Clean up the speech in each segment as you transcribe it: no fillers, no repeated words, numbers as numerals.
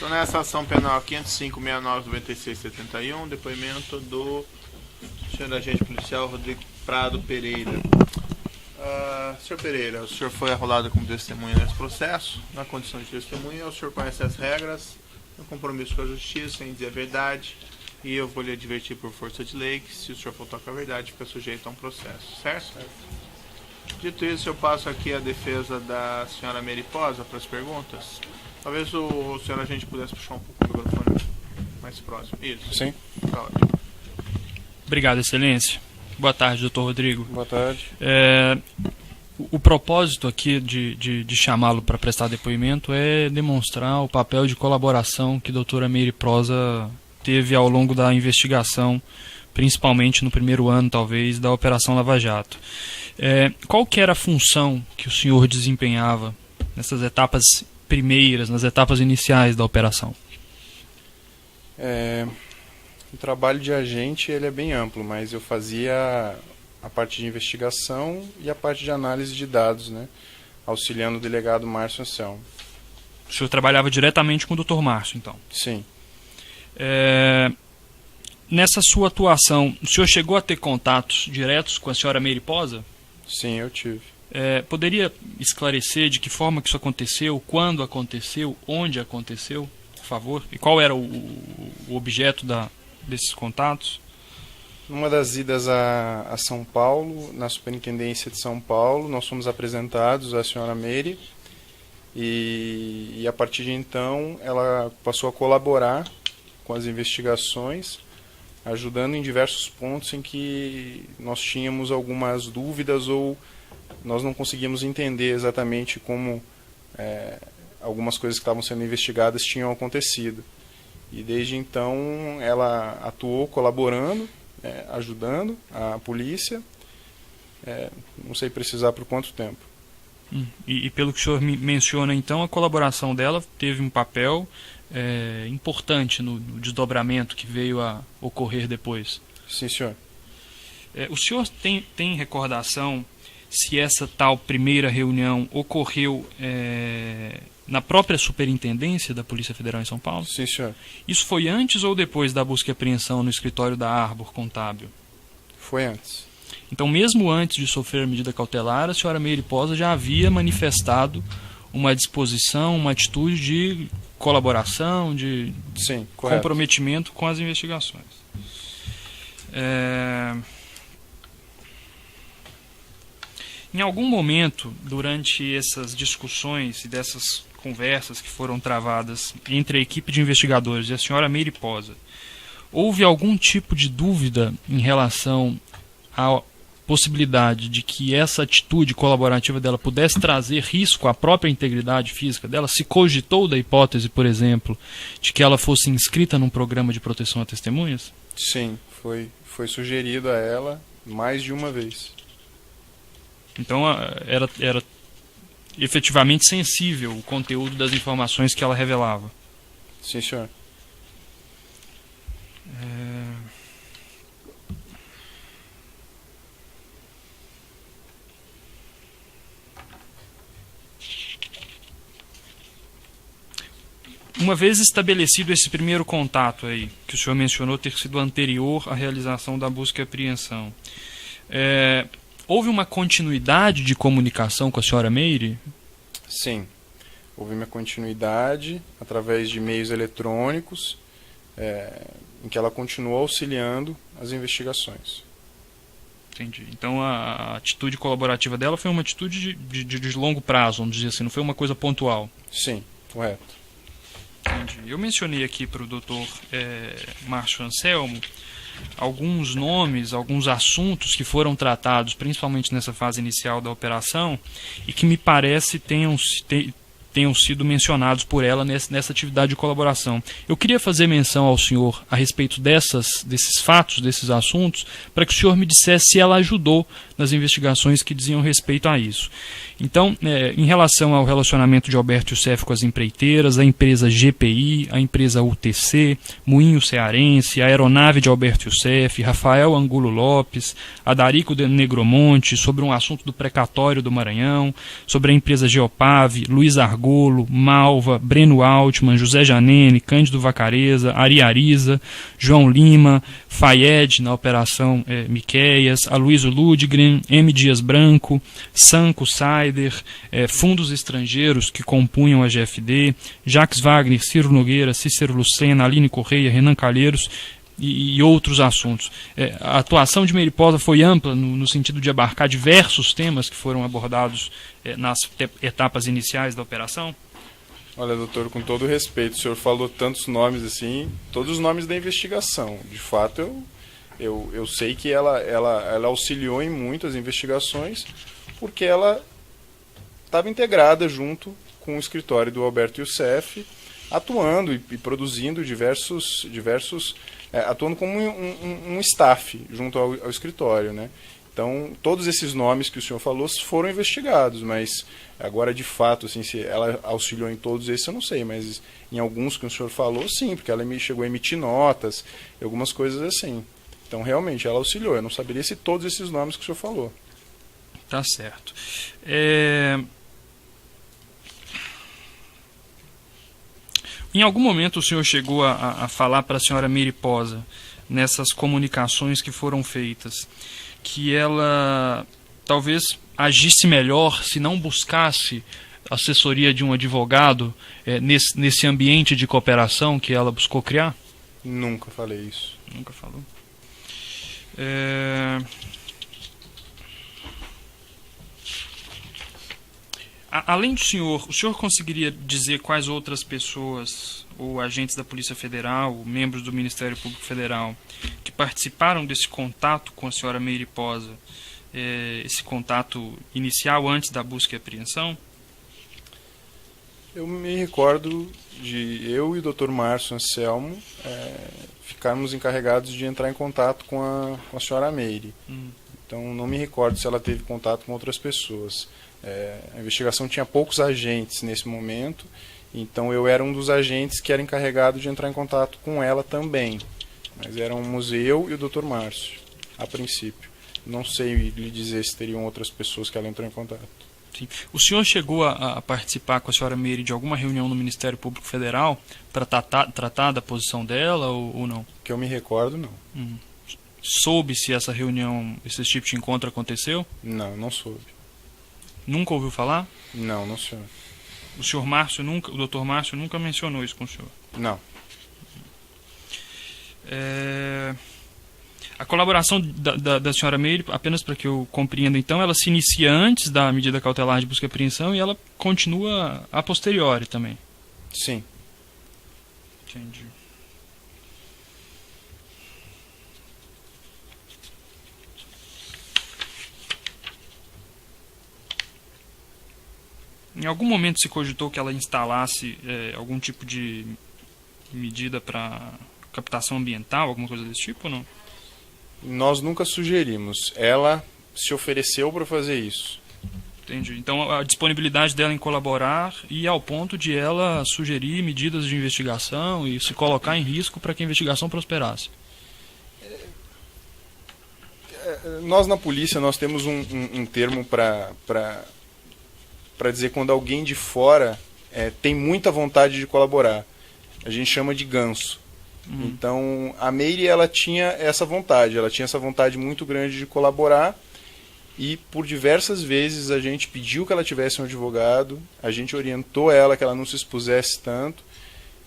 Então, nessa ação penal 505-69-96-71, depoimento do senhor agente policial Rodrigo Prado Pereira. Senhor Pereira, o senhor foi arrolado como testemunha nesse processo. Na condição de testemunha, o senhor conhece as regras, o compromisso com a justiça, em dizer a verdade, e eu vou lhe advertir por força de lei que se o senhor faltar com a verdade, fica sujeito a um processo, certo? Dito isso, eu passo aqui a defesa da senhora Meriposa para as perguntas. Talvez o senhor agente pudesse puxar um pouco o microfone mais próximo. Isso. Sim. Tá ótimo. Obrigado, Excelência. Boa tarde, doutor Rodrigo. Boa tarde. O propósito aqui de chamá-lo para prestar depoimento é demonstrar o papel de colaboração que a doutora Meriposa teve ao longo da investigação, principalmente no primeiro ano, talvez, da Operação Lava Jato. Qual que era a função que o senhor desempenhava nessas etapas primeiras, nas etapas iniciais da operação? O trabalho de agente ele é bem amplo, mas eu fazia a parte de investigação e a parte de análise de dados, né, auxiliando o delegado Márcio Anselmo. O senhor trabalhava diretamente com o Dr. Márcio, então? Sim. Nessa sua atuação, o senhor chegou a ter contatos diretos com a senhora Meriposa? Sim, eu tive. Poderia esclarecer de que forma que isso aconteceu, quando aconteceu, onde aconteceu, por favor? E qual era o objeto desses contatos? Numa das idas a São Paulo, na Superintendência de São Paulo, nós fomos apresentados à senhora Meri e a partir de então ela passou a colaborar com as investigações, ajudando em diversos pontos em que nós tínhamos algumas dúvidas ou nós não conseguíamos entender exatamente como algumas coisas que estavam sendo investigadas tinham acontecido. E desde então ela atuou colaborando, ajudando a polícia, não sei precisar por quanto tempo. E pelo que o senhor menciona, então, a colaboração dela teve um papel importante no desdobramento que veio a ocorrer depois. Sim, senhor. O senhor tem recordação se essa tal primeira reunião ocorreu na própria superintendência da Polícia Federal em São Paulo? Sim, senhor. Isso foi antes ou depois da busca e apreensão no escritório da Arbor Contábil? Foi antes. Então, mesmo antes de sofrer a medida cautelar, a senhora Meriposa já havia manifestado uma disposição, uma atitude de colaboração, de Sim, correto. Comprometimento com as investigações. Em algum momento, durante essas discussões e dessas conversas que foram travadas entre a equipe de investigadores e a senhora Meriposa, houve algum tipo de dúvida em relação à possibilidade de que essa atitude colaborativa dela pudesse trazer risco à própria integridade física dela? Se cogitou da hipótese, por exemplo, de que ela fosse inscrita num programa de proteção a testemunhas? Sim, foi sugerido a ela mais de uma vez. Então era efetivamente sensível o conteúdo das informações que ela revelava. Sim, senhor. Uma vez estabelecido esse primeiro contato aí, que o senhor mencionou ter sido anterior à realização da busca e apreensão, houve uma continuidade de comunicação com a senhora Meri? Sim, houve uma continuidade através de meios eletrônicos, em que ela continuou auxiliando as investigações. Entendi. Então a atitude colaborativa dela foi uma atitude de longo prazo, vamos dizer assim, não foi uma coisa pontual. Sim, correto. Entendi. Eu mencionei aqui para o doutor Márcio Anselmo alguns nomes, alguns assuntos que foram tratados, principalmente nessa fase inicial da operação, e que me parece tenham sido mencionados por ela nessa atividade de colaboração. Eu queria fazer menção ao senhor a respeito desses fatos, desses assuntos, para que o senhor me dissesse se ela ajudou nas investigações que diziam respeito a isso. Então, em relação ao relacionamento de Alberto Youssef com as empreiteiras, a empresa GPI, a empresa UTC, Moinho Cearense, a aeronave de Alberto Youssef, Rafael Angulo Lopes, Adarico de Negromonte, sobre um assunto do precatório do Maranhão, sobre a empresa Geopave, Luiz Argol, Magolo, Malva, Breno Altman, José Janene, Cândido Vacareza, Ari Ariza, João Lima, Fayed na Operação Miqueias, Aloysio Ludgren, M. Dias Branco, Sanco Saider, fundos estrangeiros que compunham a GFD, Jacques Wagner, Ciro Nogueira, Cícero Lucena, Aline Correia, Renan Calheiros e outros assuntos. A atuação de Meire-Posa foi ampla no sentido de abarcar diversos temas que foram abordados nas etapas iniciais da operação? Olha, doutor, com todo respeito, o senhor falou tantos nomes assim, todos os nomes da investigação. De fato, eu sei que ela auxiliou em muitas investigações, porque ela estava integrada junto com o escritório do Alberto Youssef, atuando e produzindo diversos atuando como um staff junto ao escritório, né? Então, todos esses nomes que o senhor falou foram investigados, mas agora, de fato, assim, se ela auxiliou em todos esses, eu não sei, mas em alguns que o senhor falou, sim, porque ela chegou a emitir notas, algumas coisas assim. Então, realmente, ela auxiliou. Eu não saberia se todos esses nomes que o senhor falou. Tá certo. Em algum momento o senhor chegou a falar para a senhora Meire-Posa, nessas comunicações que foram feitas, que ela talvez agisse melhor se não buscasse assessoria de um advogado nesse ambiente de cooperação que ela buscou criar? Nunca falei isso. Nunca falou. Além do senhor, o senhor conseguiria dizer quais outras pessoas, ou agentes da Polícia Federal, ou membros do Ministério Público Federal, que participaram desse contato com a senhora Meire-Posa, esse contato inicial antes da busca e apreensão? Eu me recordo de eu e o Dr. Márcio Anselmo ficarmos encarregados de entrar em contato com a senhora Meire. Então, não me recordo se ela teve contato com outras pessoas. A investigação tinha poucos agentes nesse momento, então eu era um dos agentes que era encarregado de entrar em contato com ela também. Mas éramos eu e o Dr. Márcio, a princípio. Não sei lhe dizer se teriam outras pessoas que ela entrou em contato. Sim. O senhor chegou a participar com a senhora Meire de alguma reunião no Ministério Público Federal para tratar da posição dela ou não? Que eu me recordo, não. Soube se essa reunião, esse tipo de encontro aconteceu? Não, não soube. Nunca ouviu falar? Não, não senhor. O senhor Márcio nunca, o Dr. Márcio nunca mencionou isso com o senhor? Não. A colaboração da senhora Meire, apenas para que eu compreenda então, ela se inicia antes da medida cautelar de busca e apreensão e ela continua a posteriori também? Sim. Entendi. Em algum momento se cogitou que ela instalasse algum tipo de medida para captação ambiental, alguma coisa desse tipo ou não? Nós nunca sugerimos. Ela se ofereceu para fazer isso. Entendi. Então a disponibilidade dela em colaborar ia ao ponto de ela sugerir medidas de investigação e se colocar em risco para que a investigação prosperasse. Nós na polícia nós temos um termo para dizer quando alguém de fora tem muita vontade de colaborar. A gente chama de ganso. Então, a Meire, ela tinha essa vontade muito grande de colaborar e por diversas vezes a gente pediu que ela tivesse um advogado, a gente orientou ela que ela não se expusesse tanto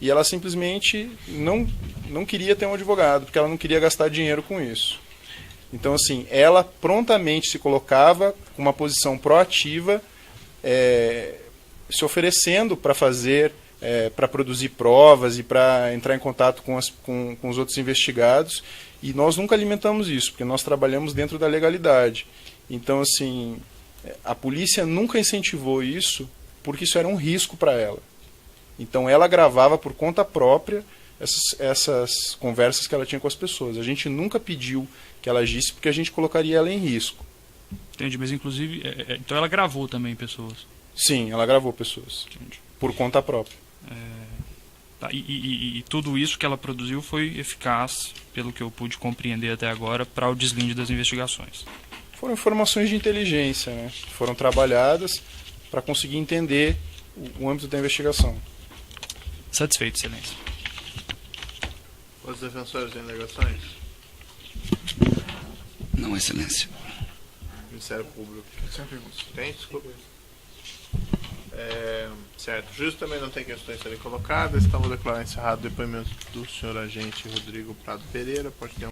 e ela simplesmente não queria ter um advogado, porque ela não queria gastar dinheiro com isso. Então, assim, ela prontamente se colocava com uma posição proativa, se oferecendo para fazer, para produzir provas e para entrar em contato com os outros investigados, e nós nunca alimentamos isso, porque nós trabalhamos dentro da legalidade. Então, assim, a polícia nunca incentivou isso, porque isso era um risco para ela. Então, ela gravava por conta própria essas conversas que ela tinha com as pessoas. A gente nunca pediu que ela agisse, porque a gente colocaria ela em risco. Entendi, mas inclusive, então ela gravou também pessoas? Sim, ela gravou pessoas. Entendi. Por conta própria. Tá, e tudo isso que ela produziu foi eficaz, pelo que eu pude compreender até agora, para o deslinde das investigações? Foram informações de inteligência, né? Foram trabalhadas para conseguir entender o âmbito da investigação. Satisfeito, excelência. Os defensores têm alegações? Não, excelência. Ministério Público. Tem? Desculpa. Certo. O juiz também não tem questões a serem colocadas. Então vou declarar encerrado o depoimento do senhor agente Rodrigo Prado Pereira. Pode ter